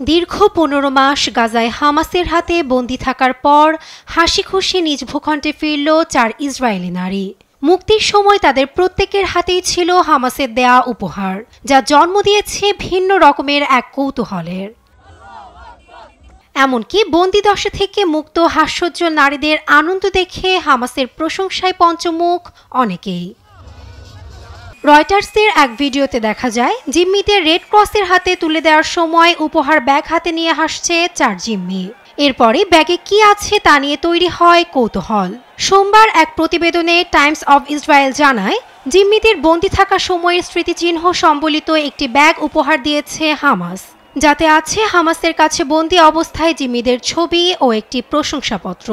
দীর্ঘ ১৫ মাস গাজায় হামাসের হাতে বন্দী থাকার পর হাসি খুশি নিজ ভূখণ্ডে ফিরল ৪ ইসরায়েলি নারী। মুক্তির সময় তাদের প্রত্যেকের হাতেই ছিল হামাসের দেয়া উপহার, যা জন্ম দিয়েছে ভিন্ন রকমের এক কৌতূহলের। এমনকি বন্দিদশা থেকে মুক্ত হাস্যোজ্জ্বল নারীদের আনন্দ দেখে হামাসের প্রশংসায় পঞ্চমুখ অনেকেই। রয়টার্সের এক ভিডিওতে দেখা যায় জিম্মিদের রেড ক্রসের হাতে তুলে দেওয়ার সময় উপহার ব্যাগ হাতে নিয়ে হাসছে ৪ জিম্মি। এরপরে ব্যাগে কি আছে তা নিয়ে তৈরি হয় কৌতূহল। সোমবার এক প্রতিবেদনে টাইমস অব ইসরায়েল জানায়, জিম্মিদের বন্দী থাকা সময়ের স্মৃতিচিহ্ন সম্বলিত একটি ব্যাগ উপহার দিয়েছে হামাস, যাতে আছে হামাসের কাছে বন্দী অবস্থায় জিম্মিদের ছবি ও একটি প্রশংসাপত্র।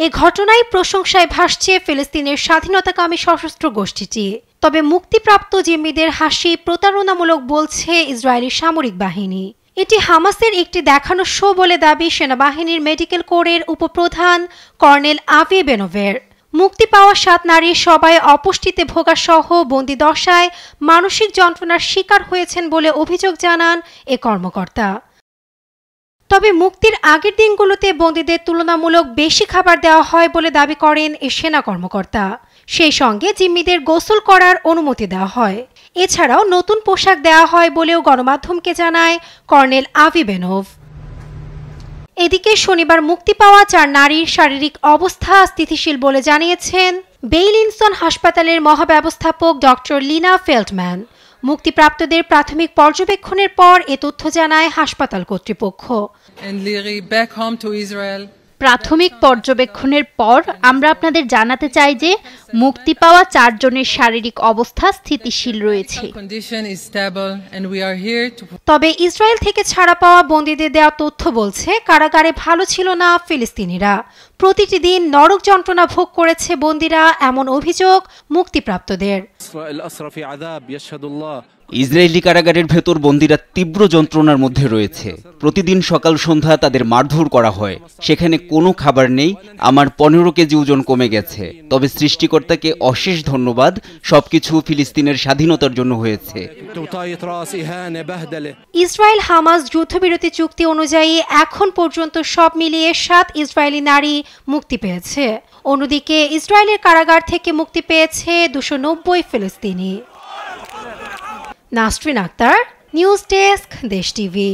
এ ঘটনায় প্রশংসায় ভাসছে ফিলিস্তিনের স্বাধীনতাকামী সশস্ত্র গোষ্ঠীটি। তবে মুক্তিপ্রাপ্ত জিম্মিদের হাসি প্রতারণামূলক বলছে ইসরায়েলি সামরিক বাহিনী। এটি হামাসের একটি দেখানো শো বলে দাবি সেনাবাহিনীর মেডিকেল কোরের উপপ্রধান কর্নেল আভি বেনোভের। মুক্তি পাওয়া ৭ নারীর সবাই অপুষ্টিতে ভোগা সহ বন্দি দশায় মানসিক যন্ত্রণার শিকার হয়েছেন বলে অভিযোগ জানান এ কর্মকর্তা। তবে মুক্তির আগের দিনগুলোতে বন্দীদের তুলনামূলক বেশি খাবার দেওয়া হয় বলে দাবি করেন এ সেনা কর্মকর্তা। সেই সঙ্গে জিম্মিদের গোসল করার অনুমতি দেওয়া হয়। এছাড়াও নতুন পোশাক দেওয়া হয় বলেও গণমাধ্যমকে জানায় কর্নেল আভি বেনোভ। এদিকে শনিবার মুক্তি পাওয়া ৪ নারীর শারীরিক অবস্থা স্থিতিশীল বলে জানিয়েছেন বেইলিনসন হাসপাতালের মহাব্যবস্থাপক ডক্টর লিনা ফেল্টম্যান। মুক্তিপ্রাপ্তদের প্রাথমিক পর্যবেক্ষণের পর এ তথ্য জানায় হাসপাতাল কর্তৃপক্ষ। প্রাথমিক পর্যবেক্ষণের পর আমরা আপনাদের জানাতে চাই যে মুক্তি পাওয়া ৪ জনের শারীরিক অবস্থা স্থিতিশীল রয়েছে। তবে ইসরায়েল থেকে ছাড়া পাওয়া বন্দীদের দেওয়া তথ্য বলছে কারাগারে ভালো ছিল না ফিলিস্তিনিরা। প্রতিটি দিন নরক যন্ত্রণা ভোগ করেছে বন্দীরা, এমন অভিযোগ মুক্তিপ্রাপ্তদের। ইসরায়েলি কারাগারের ভেতর বন্দীরা তীব্র যন্ত্রণার মধ্যে রয়েছে। প্রতিদিন সকাল সন্ধ্যা তাদের মারধর করা হয়। সেখানে কোনো খাবার নেই। আমার ১৫ কেজি ওজন কমে গেছে। তবে সৃষ্টিকর্তাকে অশেষ ধন্যবাদ, সবকিছু ফিলিস্তিনের স্বাধীনতার জন্য হয়েছে। ইসরায়েল হামাস যুদ্ধবিরতি চুক্তি অনুযায়ী এখন পর্যন্ত সব মিলিয়ে ৭ ইসরায়েলি নারী মুক্তি পেয়েছে। অন্যদিকে ইসরায়েলের কারাগার থেকে মুক্তি পেয়েছে ২৯০ ফিলিস্তিনি। নাসরিন আক্তার, নিউজ ডেস্ক, দেশ টিভি।